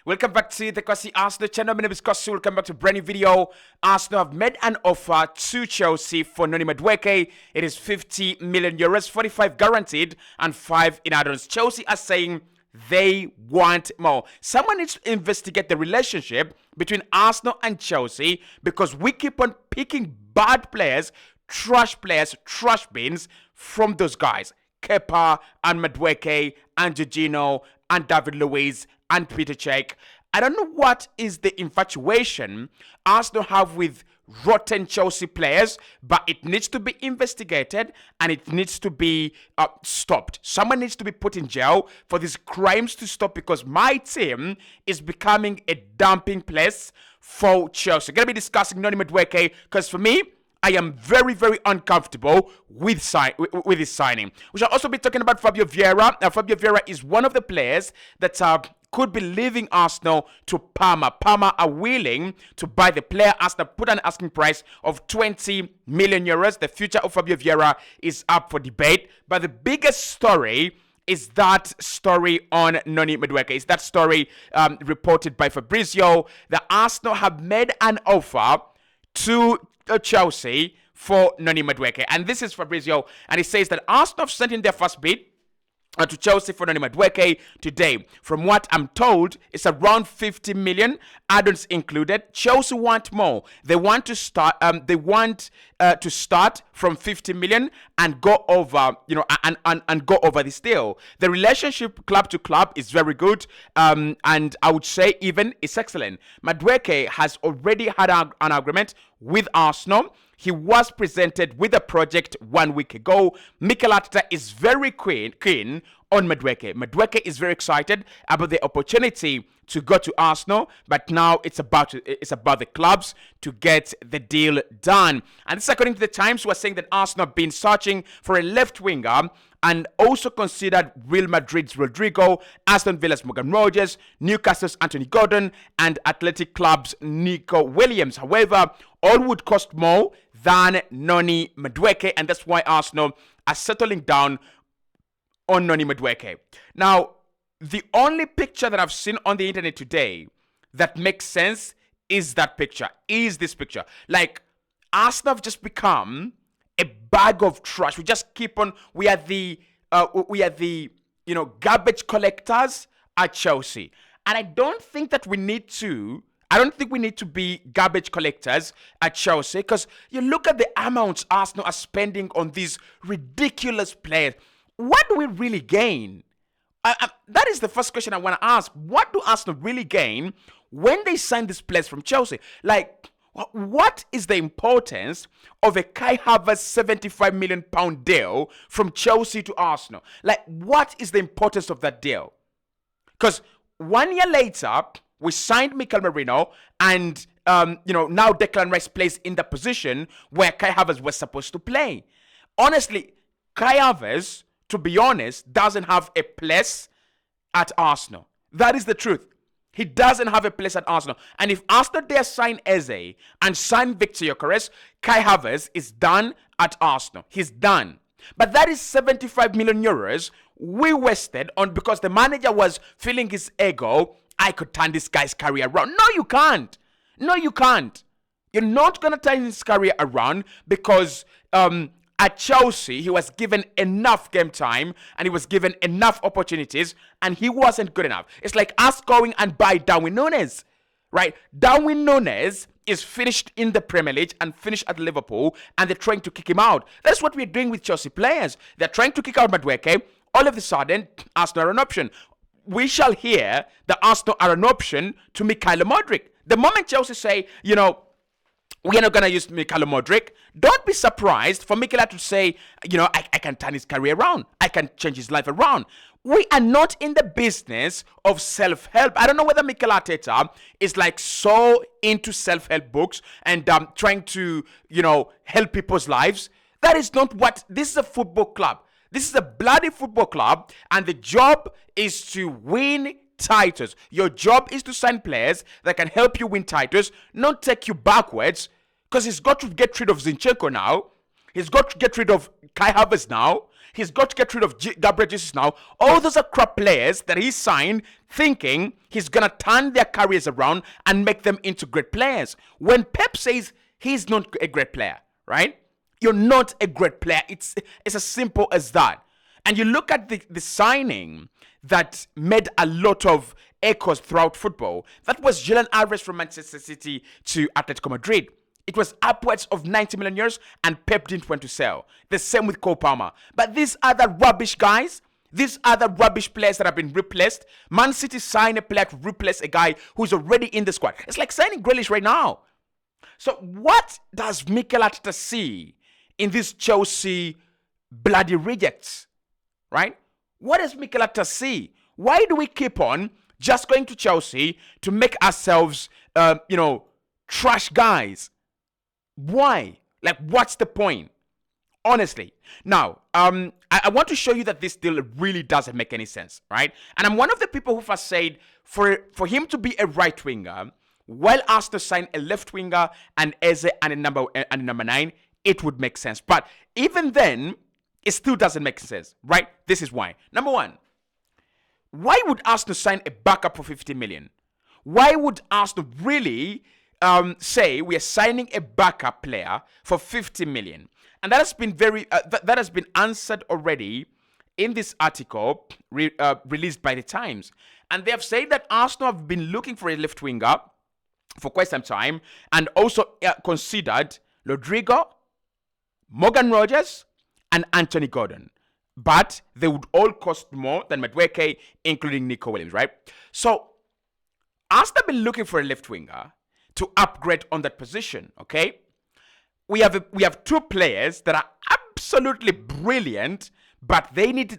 Welcome back to the Cossy Arsenal channel. My name is Cossy. Welcome back to a brand new video. Arsenal have made an offer to Chelsea for Ni Madu. It is 50 million euros, 45 guaranteed and 5 in add-ons. Chelsea are saying they want more. Someone needs to investigate the relationship between Arsenal and Chelsea because we keep on picking bad players, trash bins from those guys. Kepa and Madueke and Jorginho and David Luiz and Peter Cech. I don't know what is the infatuation Arsenal have with rotten Chelsea players, but it needs to be investigated and it needs to be stopped. Someone needs to be put in jail for these crimes to stop because my team is becoming a dumping place for Chelsea. We're going to be discussing Ni Madu because for me, I am very, very uncomfortable with his signing. We shall also be talking about Fabio Vieira. Now, Fabio Vieira is one of the players that could be leaving Arsenal to Parma. Parma are willing to buy the player. Arsenal put an asking price of 20 million euros. The future of Fabio Vieira is up for debate. But the biggest story is that story on Ni Madu. Is that story reported by Fabrizio that Arsenal have made an offer to Chelsea for Ni Madu. And this is Fabrizio, and he says that Arsenal have sent in their first bid to Chelsea for Ni Madu today. From what I'm told, it's around 50 million, add-ons included. Chelsea want more. They want to start. To start from 50 million and go over, and go over this deal. The relationship club to club is very good, and I would say even it's excellent. Madueke has already had an agreement with Arsenal. He was presented with a project 1 week ago. Mikel Arteta is very keen on Madueke. Madueke is very excited about the opportunity to go to Arsenal, but now it's about the clubs to get the deal done. And this is according to the Times, who are saying that Arsenal have been searching for a left winger and also considered Real Madrid's Rodrigo, Aston Villa's Morgan Rogers, Newcastle's Anthony Gordon, and Athletic Club's Nico Williams. However, all would cost more than Ni Madu, and that's why Arsenal are settling down on Ni Madu. Now, the only picture that I've seen on the internet today that makes sense is this picture. Like, Arsenal have just become a bag of trash. We are the garbage collectors at Chelsea. And I don't think we need to be garbage collectors at Chelsea, because you look at the amounts Arsenal are spending on these ridiculous players. What do we really gain? That is the first question I want to ask. What do Arsenal really gain when they sign these players from Chelsea? Like, what is the importance of a Kai Havertz 75 million pound deal from Chelsea to Arsenal? Like, what is the importance of that deal? Because 1 year later, we signed Mikel Merino, and now Declan Rice plays in the position where Kai Havertz was supposed to play. Honestly, Kai Havertz, to be honest, doesn't have a place at Arsenal. That is the truth. He doesn't have a place at Arsenal. And if Arsenal dare sign Eze and sign Victor Gyökeres, Kai Havertz is done at Arsenal. He's done. But that is 75 million euros we wasted on because the manager was feeling his ego. I could turn this guy's career around. No, you can't. No, you can't. You're not going to turn his career around because at Chelsea, he was given enough game time and he was given enough opportunities and he wasn't good enough. It's like us going and buy Darwin Núñez, right? Darwin Núñez is finished in the Premier League and finished at Liverpool, and they're trying to kick him out. That's what we're doing with Chelsea players. They're trying to kick out Madueke. All of a sudden, Arsenal are an option. We shall hear that Arsenal are an option to Mykhailo Mudryk. The moment Chelsea say, we're not going to use Mykhailo Mudryk, don't be surprised for Mikel to say, I can turn his career around. I can change his life around. We are not in the business of self-help. I don't know whether Mikel Arteta is like so into self-help books and trying to, help people's lives. That is not what, this is a football club. This is a bloody football club, and the job is to win titles. Your job is to sign players that can help you win titles, not take you backwards, because he's got to get rid of Zinchenko now. He's got to get rid of Kai Havertz now. He's got to get rid of Gabriel Jesus now. All those are crap players that he signed thinking he's going to turn their careers around and make them into great players. When Pep says he's not a great player, right? You're not a great player. It's as simple as that. And you look at the signing that made a lot of echoes throughout football. That was Julian Alvarez from Manchester City to Atletico Madrid. It was upwards of 90 million euros, and Pep didn't want to sell. The same with Cole Palmer. But these other rubbish guys, these other rubbish players that have been replaced, Man City signed a player to replace a guy who's already in the squad. It's like signing Grealish right now. So what does Mikel Arteta see in these Chelsea bloody rejects, right? What does Mikel Arteta see? Why do we keep on just going to Chelsea to make ourselves, trash guys? Why? Like, what's the point? Honestly. Now, I want to show you that this deal really doesn't make any sense, right? And I'm one of the people who have said for him to be a right winger, while Arsenal sign a left winger and Eze and a number 9, it would make sense. But even then, it still doesn't make sense, right? This is why. Number one, why would Arsenal sign a backup for 50 million? Why would Arsenal really say we are signing a backup player for 50 million? And that has been that has been answered already in this article released by the Times. And they have said that Arsenal have been looking for a left winger for quite some time, and also considered Rodrigo, Morgan Rogers, and Anthony Gordon. But they would all cost more than Madueke, including Nico Williams, right? So Arsenal have been looking for a left winger to upgrade on that position, okay? We have two players that are absolutely brilliant, but they need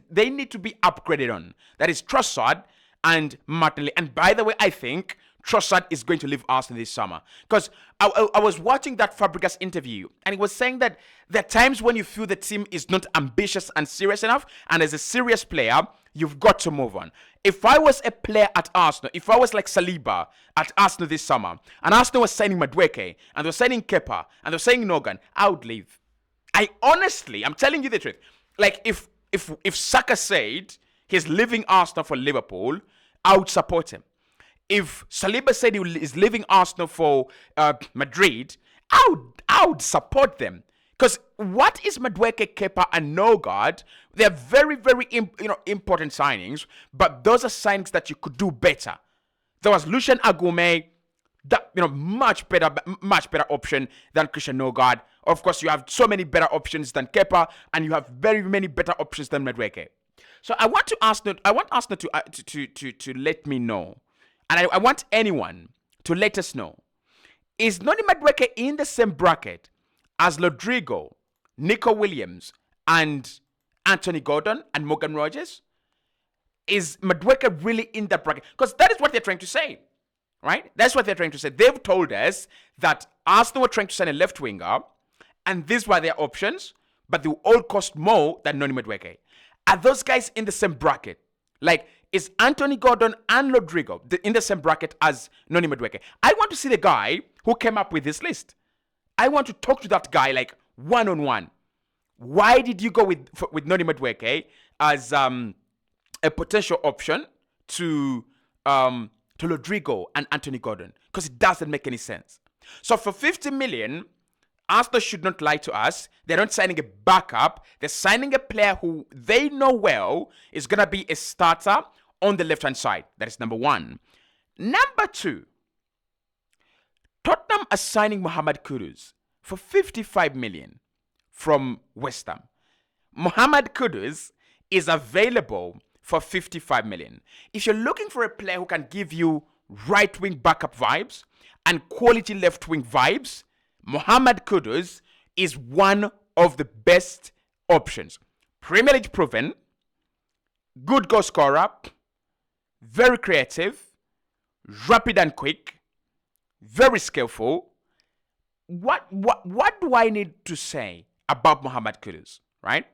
to be upgraded on. That is Trossard and Martinelli. And by the way, I think Trossard is going to leave Arsenal this summer. Because I was watching that Fabregas interview, and he was saying that there are times when you feel the team is not ambitious and serious enough, and as a serious player, you've got to move on. If I was a player at Arsenal, if I was like Saliba at Arsenal this summer, and Arsenal was signing Madueke, and they were signing Kepa, and they were signing Nogan, I would leave. I'm telling you the truth. Like, if Saka said he's leaving Arsenal for Liverpool, I would support him. If Saliba said he is leaving Arsenal for Madrid, I would support them. Because what is Madueke, Kepa, and Nogard? They're very, very important signings, but those are signings that you could do better. There was Lucien Agume, that much better option than Christian Nogard. Of course, you have so many better options than Kepa, and you have very many better options than Madueke. So I want Arsenal to let me know, and I want anyone to let us know: is Noni Madueke in the same bracket as Rodrigo, Nico Williams, and Anthony Gordon and Morgan Rogers? Is Madueke really in that bracket? Because that is what they're trying to say, right? That's what they're trying to say. They've told us that Arsenal were trying to sign a left winger, and these were their options, but they will all cost more than Noni Madueke. Are those guys in the same bracket? Like, is Anthony Gordon and Rodrigo in the same bracket as Noni Madueke? I want to see the guy who came up with this list. I want to talk to that guy like one-on-one. Why did you go with Noni Madueke as a potential option to Rodrigo and Anthony Gordon? Because it doesn't make any sense. So for 50 million, Arsenal should not lie to us. They're not signing a backup. They're signing a player who they know well is going to be a starter on the left-hand side. That is number one. Number two, Tottenham are signing Mohamed Kudus for 55 million from West Ham. Mohamed Kudus is available for 55 million. If you're looking for a player who can give you right-wing backup vibes and quality left-wing vibes, Mohamed Kudus is one of the best options. Premier League proven, good goal scorer, very creative, rapid and quick, very skillful. What do I need to say about Mohamed Kudus, right?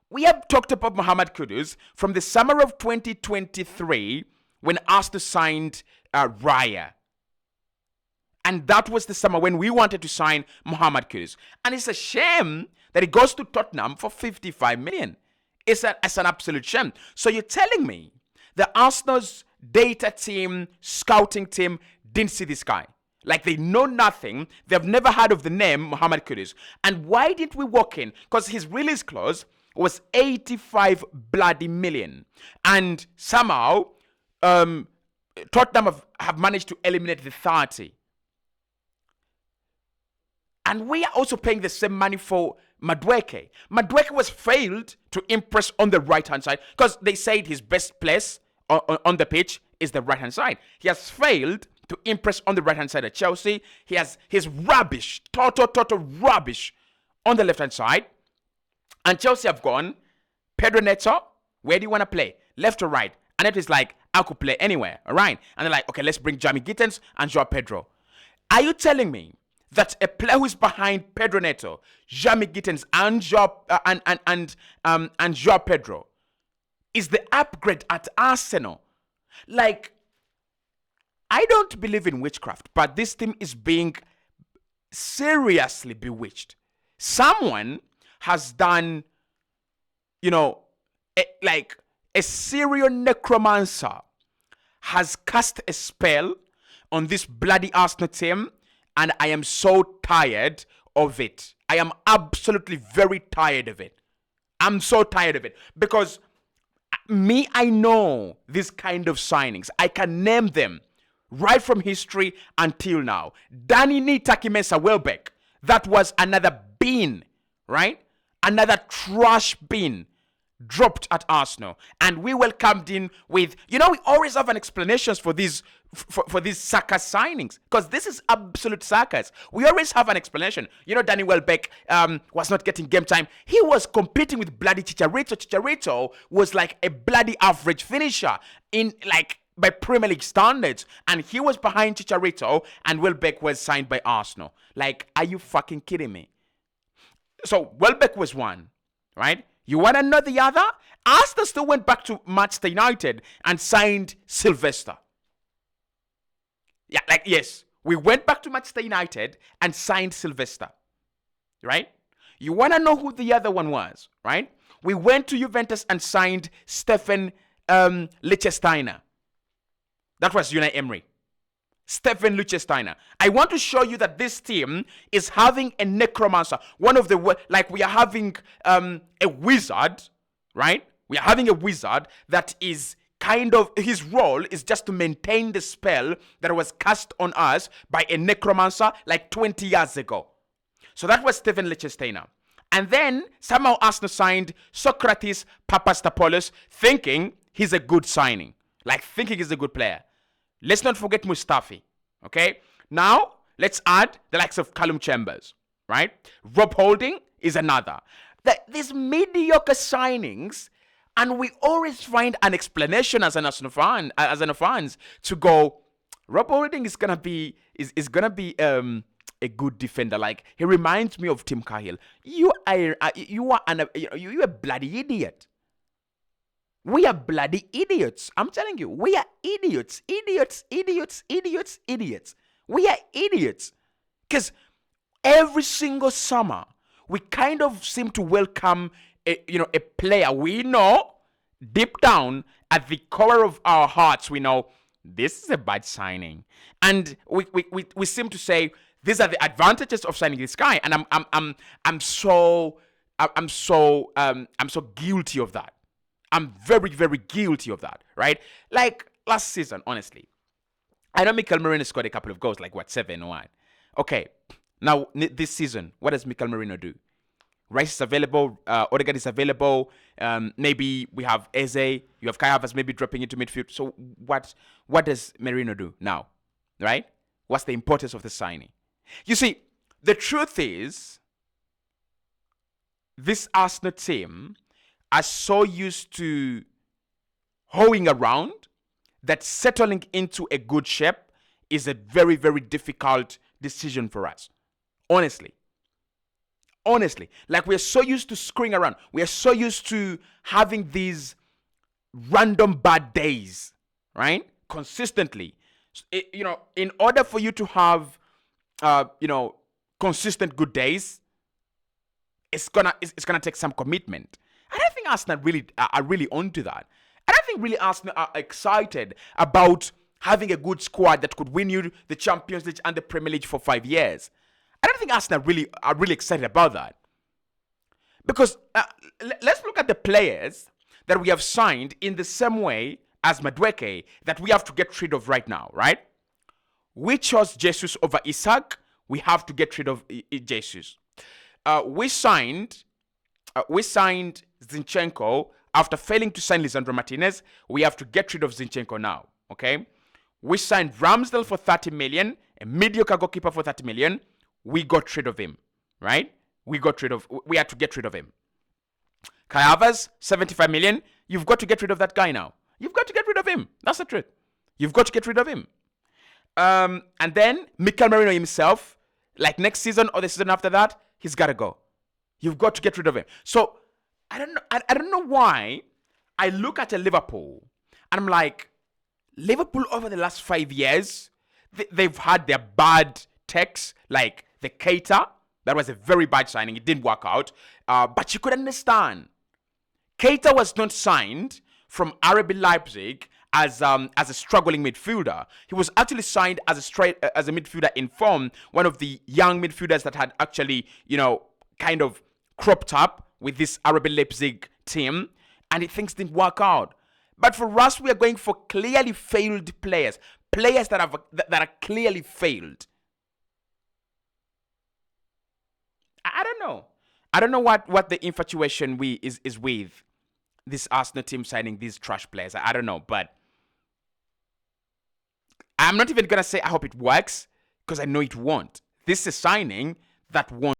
We have talked about Mohamed Kudus from the summer of 2023 when Arsenal signed Raya. And that was the summer when we wanted to sign Mohamed Kudus. And it's a shame that he goes to Tottenham for 55 million. It's an absolute shame. So you're telling me the Arsenal's data team, scouting team didn't see this guy? Like they know nothing. They've never heard of the name Mohamed Kudus. And why didn't we walk in? Because his release clause was 85 bloody million. And somehow Tottenham have managed to eliminate the 30. And we are also paying the same money for Madueke. Madueke was failed to impress on the right-hand side because they said his best place on the pitch is the right-hand side. He has failed to impress on the right-hand side at Chelsea. He's rubbish, total rubbish on the left-hand side. And Chelsea have gone, Pedro Neto, where do you want to play? Left or right? And Neto is like, I could play anywhere, all right? And they're like, okay, let's bring Jamie Gittens and Joao Pedro. Are you telling me that a player who is behind Pedro Neto, Jamie Gittens, and Joao Pedro is the upgrade at Arsenal? Like, I don't believe in witchcraft, but this team is being seriously bewitched. Someone has done, a serial necromancer has cast a spell on this bloody Arsenal team, and I am so tired of it. I am absolutely very tired of it. I'm so tired of it because I know this kind of signings. I can name them right from history until now. Danny Takimesa Welbeck, that was another bin, right? Another trash bin dropped at Arsenal, and we welcomed in with, we always have an explanations for these circus signings because this is absolute circus. We always have an explanation. Danny Welbeck was not getting game time. He was competing with bloody Chicharito. Chicharito was like a bloody average finisher by Premier League standards, and he was behind Chicharito, and Welbeck was signed by Arsenal. Like, are you fucking kidding me? So Welbeck was one, right? You want to know the other? Arsenal still went back to Manchester United and signed Sylvester. Yeah, yes. We went back to Manchester United and signed Sylvester, right? You want to know who the other one was, right? We went to Juventus and signed Stefan Lichtsteiner. That was Unai Emery. Stefan Lichtsteiner. I want to show you that this team is having a necromancer. We are having a wizard, right? We are having a wizard that is his role is just to maintain the spell that was cast on us by a necromancer like 20 years ago. So that was Stefan Lichtsteiner. And then somehow Arsenal signed Socrates Papastopoulos, thinking he's a good signing, thinking he's a good player. Let's not forget Mustafi, okay? Now, let's add the likes of Callum Chambers, right? Rob Holding is another. These mediocre signings, and we always find an explanation as an Arsenal fans to go, Rob Holding is gonna be a good defender. Like, he reminds me of Tim Cahill. You are a bloody idiot. We are bloody idiots. I'm telling you, we are idiots. We are idiots. Because every single summer, we kind of seem to welcome a player we know deep down at the core of our hearts. We know this is a bad signing, and we seem to say these are the advantages of signing this guy. And I'm so guilty of that. I'm very, very guilty of that, right? Like last season, honestly. I know Mikel Merino scored a couple of goals, 7 or 1. Okay, now this season, what does Mikel Merino do? Rice is available, Odegaard is available, maybe we have Eze, you have Kai Havertz maybe dropping into midfield. So what does Merino do now, right? What's the importance of the signing? You see, the truth is, this Arsenal team are so used to hoeing around that settling into a good shape is a very, very difficult decision for us. Honestly. Like, we're so used to screwing around. We are so used to having these random bad days, right? Consistently. In order for you to have, consistent good days, it's gonna take some commitment. And I think think Arsenal really are really onto that. I don't think really Arsenal are excited about having a good squad that could win you the Champions League and the Premier League for 5 years. I don't think Arsenal really are really excited about that. Because let's look at the players that we have signed in the same way as Madueke that we have to get rid of right now, right? We chose Jesus over Isak. We have to get rid of Jesus. We signed Zinchenko after failing to sign Lisandro Martinez. We have to get rid of Zinchenko now, okay? We signed Ramsdale for 30 million, a mediocre goalkeeper for 30 million. We got rid of him, right? We had to get rid of him. Kai Havertz, 75 million. You've got to get rid of that guy now. You've got to get rid of him. That's the truth. You've got to get rid of him. And then Mikel Merino himself, like next season or the season after that, he's got to go. You've got to get rid of him. So I don't know why I look at a Liverpool and I'm like, Liverpool over the last 5 years, they've had their bad techs, like the Keita. That was a very bad signing. It didn't work out. But you could understand. Keita was not signed from RB Leipzig as a struggling midfielder. He was actually signed as a midfielder in form, one of the young midfielders that had actually, kind of cropped up with this RB Leipzig team, and things didn't work out. But for us, we are going for clearly failed players that are clearly failed. I don't know. I don't know what the infatuation is with this Arsenal team signing these trash players. I don't know, but I'm not even gonna say I hope it works because I know it won't. This is a signing that won't.